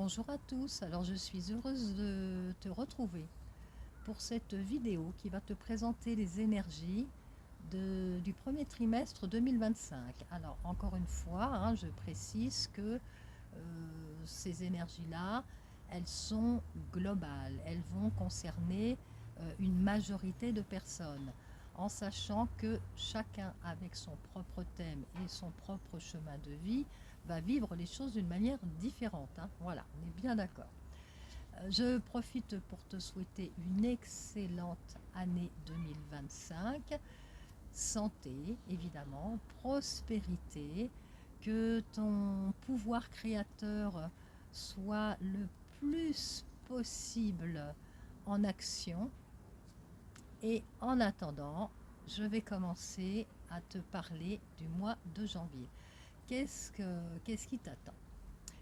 Bonjour à tous, alors je suis heureuse de te retrouver pour cette vidéo qui va te présenter les énergies du premier trimestre 2025. Alors encore une fois, je précise que ces énergies-là, elles sont globales, elles vont concerner une majorité de personnes, en sachant que chacun avec son propre thème et son propre chemin de vie va vivre les choses d'une manière différente. Voilà, on est bien d'accord. Je profite pour te souhaiter une excellente année 2025, santé évidemment, prospérité, que ton pouvoir créateur soit le plus possible en action. Et en attendant, je vais commencer à te parler du mois de janvier. Qu'est-ce qui t'attend?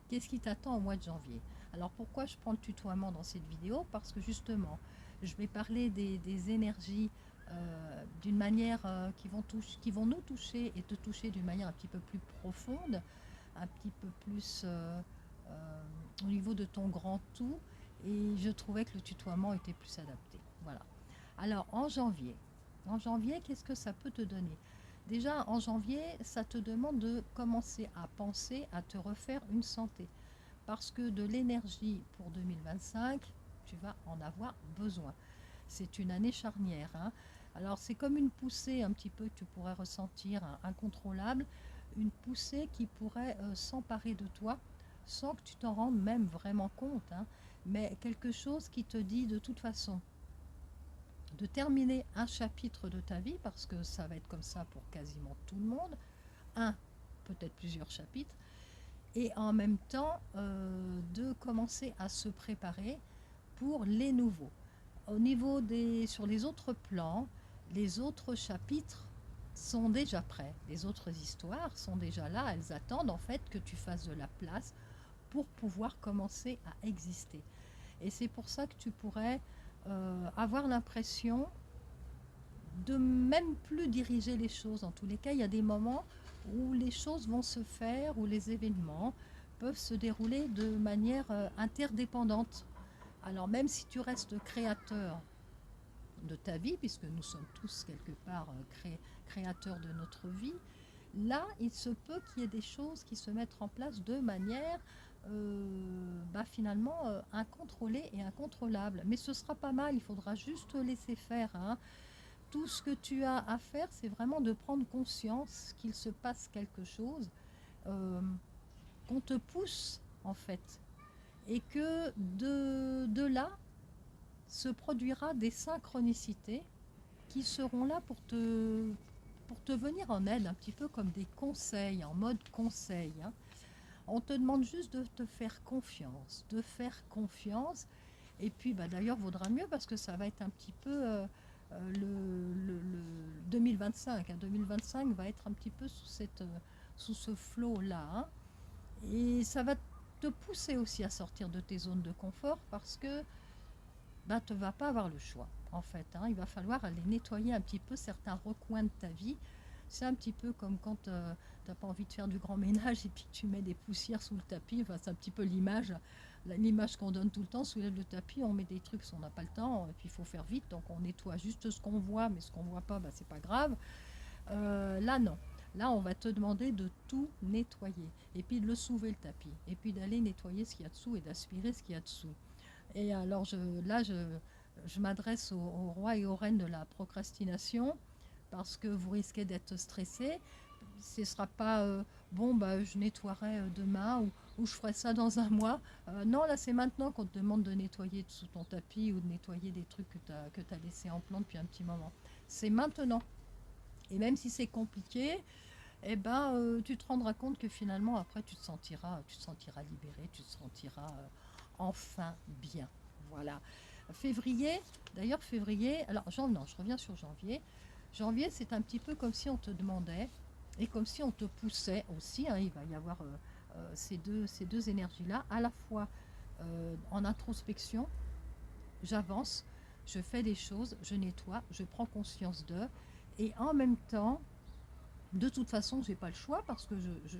Qu'est-ce qui t'attend au mois de janvier? Alors pourquoi je prends le tutoiement dans cette vidéo? Parce que justement, je vais parler des énergies d'une manière qui vont nous toucher et te toucher d'une manière un petit peu plus profonde, un petit peu plus au niveau de ton grand tout. Et je trouvais que le tutoiement était plus adapté. Voilà. Alors en janvier, qu'est-ce que ça peut te donner? Déjà en janvier, ça te demande de commencer à penser à te refaire une santé. Parce que de l'énergie pour 2025, tu vas en avoir besoin. C'est une année charnière. Alors c'est comme une poussée un petit peu que tu pourrais ressentir, incontrôlable, une poussée qui pourrait s'emparer de toi sans que tu t'en rendes même vraiment compte. Mais quelque chose qui te dit de toute façon de terminer un chapitre de ta vie, parce que ça va être comme ça pour quasiment tout le monde, un, peut-être plusieurs chapitres, et en même temps de commencer à se préparer pour les nouveaux. Sur les autres plans, les autres chapitres sont déjà prêts, les autres histoires sont déjà là, elles attendent en fait que tu fasses de la place pour pouvoir commencer à exister. Et c'est pour ça que tu pourrais avoir l'impression de même plus diriger les choses. En tous les cas, il y a des moments où les choses vont se faire, où les événements peuvent se dérouler de manière interdépendante. Alors même si tu restes créateur de ta vie, puisque nous sommes tous quelque part créateurs de notre vie, là, il se peut qu'il y ait des choses qui se mettent en place de manière finalement incontrôlée et incontrôlable. Mais ce sera pas mal, il faudra juste laisser faire. Tout ce que tu as à faire, c'est vraiment de prendre conscience qu'il se passe quelque chose, euh, qu'on te pousse en fait, et que de là se produira des synchronicités qui seront là pour te venir en aide, un petit peu comme des conseils, en mode conseil. On te demande juste de te faire confiance, et puis d'ailleurs vaudra mieux parce que ça va être un petit peu le 2025. 2025 va être un petit peu sous ce flot-là. Et ça va te pousser aussi à sortir de tes zones de confort parce que tu ne vas pas avoir le choix en fait. Il va falloir aller nettoyer un petit peu certains recoins de ta vie. C'est un petit peu comme quand tu n'as pas envie de faire du grand ménage et puis tu mets des poussières sous le tapis. Enfin, c'est un petit peu l'image qu'on donne tout le temps. Soulève le tapis, on met des trucs si on n'a pas le temps, et puis il faut faire vite. Donc on nettoie juste ce qu'on voit, mais ce qu'on ne voit pas, c'est pas grave. Là, non. Là, on va te demander de tout nettoyer. Et puis de le soulever le tapis. Et puis d'aller nettoyer ce qu'il y a dessous et d'aspirer ce qu'il y a dessous. Et alors je m'adresse aux rois et aux reines de la procrastination parce que vous risquez d'être stressé. Ce ne sera pas je nettoierai demain ou je ferai ça dans un mois. Non, là c'est maintenant qu'on te demande de nettoyer sous ton tapis ou de nettoyer des trucs que tu as laissé en plan depuis un petit moment. C'est maintenant. Et même si c'est compliqué, tu te rendras compte que finalement après tu te sentiras libéré, tu te sentiras enfin bien. Voilà. Février, d'ailleurs février, alors non, je reviens sur janvier. Janvier, c'est un petit peu comme si on te demandait et comme si on te poussait aussi. Il va y avoir ces deux énergies-là, à la fois en introspection, j'avance, je fais des choses, je nettoie, je prends conscience d'eux, et en même temps, De toute façon, j'ai pas le choix parce que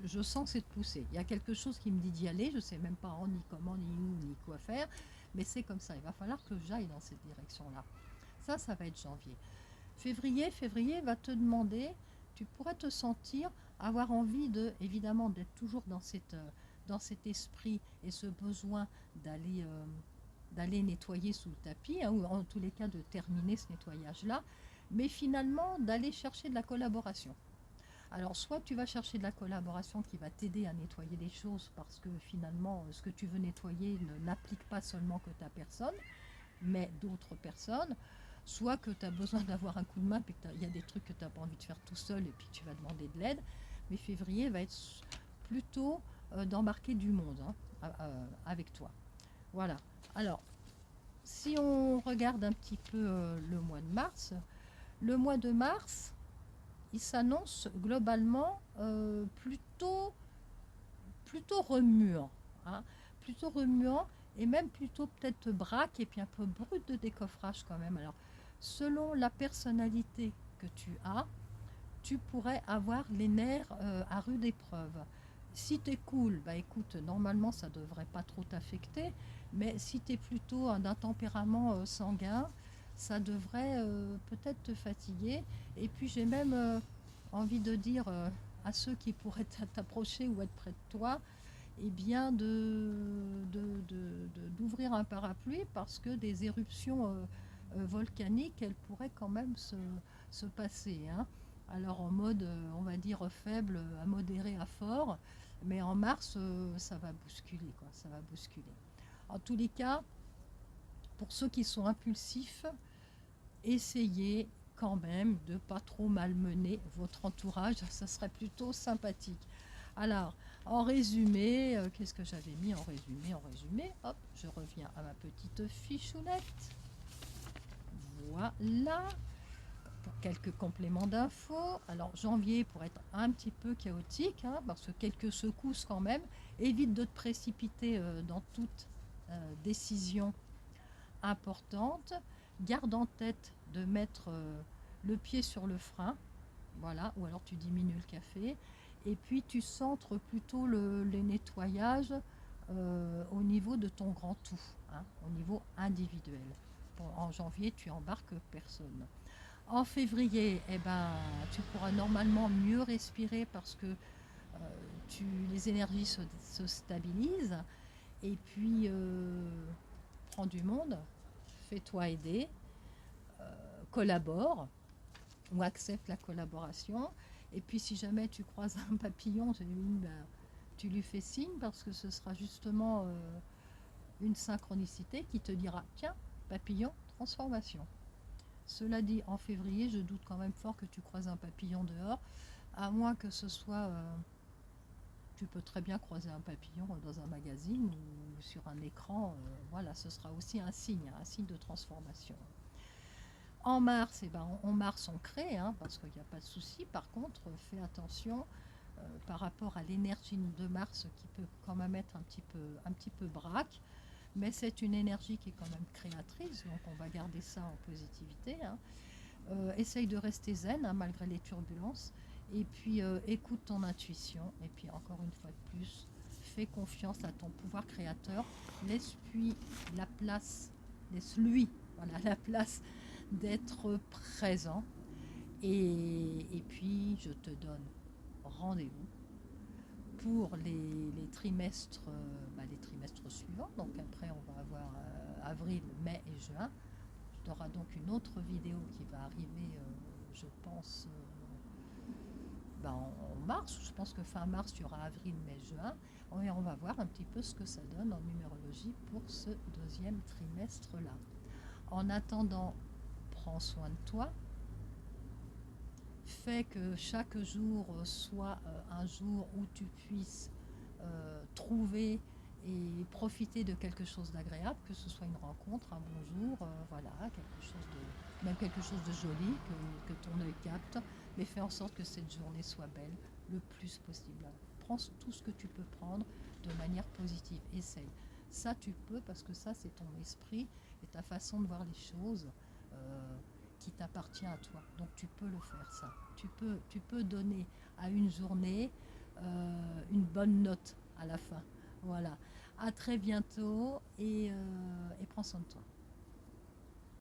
je sens cette poussée. Il y a quelque chose qui me dit d'y aller, je sais même pas ni comment, ni où, ni quoi faire, mais c'est comme ça. Il va falloir que j'aille dans cette direction-là. Ça va être janvier. Février va te demander, tu pourrais te sentir avoir envie de, évidemment, d'être toujours dans cet esprit et ce besoin d'aller d'aller nettoyer sous le tapis, hein, ou en tous les cas de terminer ce nettoyage-là, mais finalement d'aller chercher de la collaboration. Alors, soit tu vas chercher de la collaboration qui va t'aider à nettoyer des choses parce que finalement, ce que tu veux nettoyer n'applique pas seulement que ta personne, mais d'autres personnes. Soit que tu as besoin d'avoir un coup de main, puis qu'il y a des trucs que tu n'as pas envie de faire tout seul et puis tu vas demander de l'aide. Mais février va être plutôt d'embarquer du monde, hein, avec toi. Voilà. Alors, si on regarde un petit peu le mois de mars, il s'annonce globalement plutôt remuant, hein, plutôt remuant et même plutôt peut-être braque et puis un peu brut de décoffrage quand même. Alors, selon la personnalité que tu as, tu pourrais avoir les nerfs à rude épreuve. Si tu es cool, bah écoute, normalement ça devrait pas trop t'affecter, mais si tu es plutôt d'un tempérament sanguin, ça devrait peut-être te fatiguer. Et puis j'ai même envie de dire à ceux qui pourraient t'approcher ou être près de toi, eh bien d'ouvrir un parapluie parce que des éruptions volcaniques, elles pourraient quand même se passer, hein. Alors en mode, on va dire faible, à modéré, à fort, mais en mars, ça va bousculer, quoi, ça va bousculer. En tous les cas, pour ceux qui sont impulsifs, essayez quand même de pas trop malmener votre entourage, ça serait plutôt sympathique. Alors, en résumé, qu'est-ce que j'avais mis en résumé? En résumé, hop, je reviens à ma petite fichounette. Voilà, pour quelques compléments d'infos. Alors, janvier pourrait être un petit peu chaotique, hein, parce que quelques secousses quand même. Évite de te précipiter dans toute décision importante. Garde en tête de mettre le pied sur le frein, voilà, ou alors tu diminues le café. Et puis tu centres plutôt les nettoyages au niveau de ton grand tout, hein, au niveau individuel. En janvier, tu embarques personne. En février, eh ben, tu pourras normalement mieux respirer parce que les énergies se stabilisent. Et puis, prends du monde, fais-toi aider, collabore ou accepte la collaboration. Et puis si jamais tu croises un papillon, tu lui fais signe parce que ce sera justement une synchronicité qui te dira tiens, papillon, transformation. Cela dit, en février, je doute quand même fort que tu croises un papillon dehors, à moins que ce soit... tu peux très bien croiser un papillon dans un magazine ou sur un écran. Voilà, ce sera aussi un signe de transformation. En mars, eh ben, en mars, on crée, hein, parce qu'il n'y a pas de souci. Par contre, fais attention par rapport à l'énergie de Mars qui peut quand même être un petit peu braque. Mais c'est une énergie qui est quand même créatrice, donc on va garder ça en positivité, hein. Essaye de rester zen, hein, malgré les turbulences. Et puis écoute ton intuition. Et puis encore une fois de plus, fais confiance à ton pouvoir créateur. Laisse-lui la place, laisse-lui, voilà, la place d'être présent. Et puis, je te donne rendez-vous pour les trimestres suivants. Donc après, on va avoir avril, mai et juin. Tu auras donc une autre vidéo qui va arriver, je pense, en mars. Je pense que fin mars, il y aura avril, mai, juin. Et on va voir un petit peu ce que ça donne en numérologie pour ce deuxième trimestre-là. En attendant, prends soin de toi. Fais que chaque jour soit un jour où tu puisses trouver et profiter de quelque chose d'agréable, que ce soit une rencontre, un bonjour, voilà, même quelque chose de joli que ton œil capte, mais fais en sorte que cette journée soit belle le plus possible. Prends tout ce que tu peux prendre de manière positive, essaye. Ça tu peux parce que ça c'est ton esprit et ta façon de voir les choses qui t'appartient à toi. Donc tu peux le faire ça. Tu peux donner à une journée une bonne note à la fin. Voilà. À très bientôt et prends soin de toi.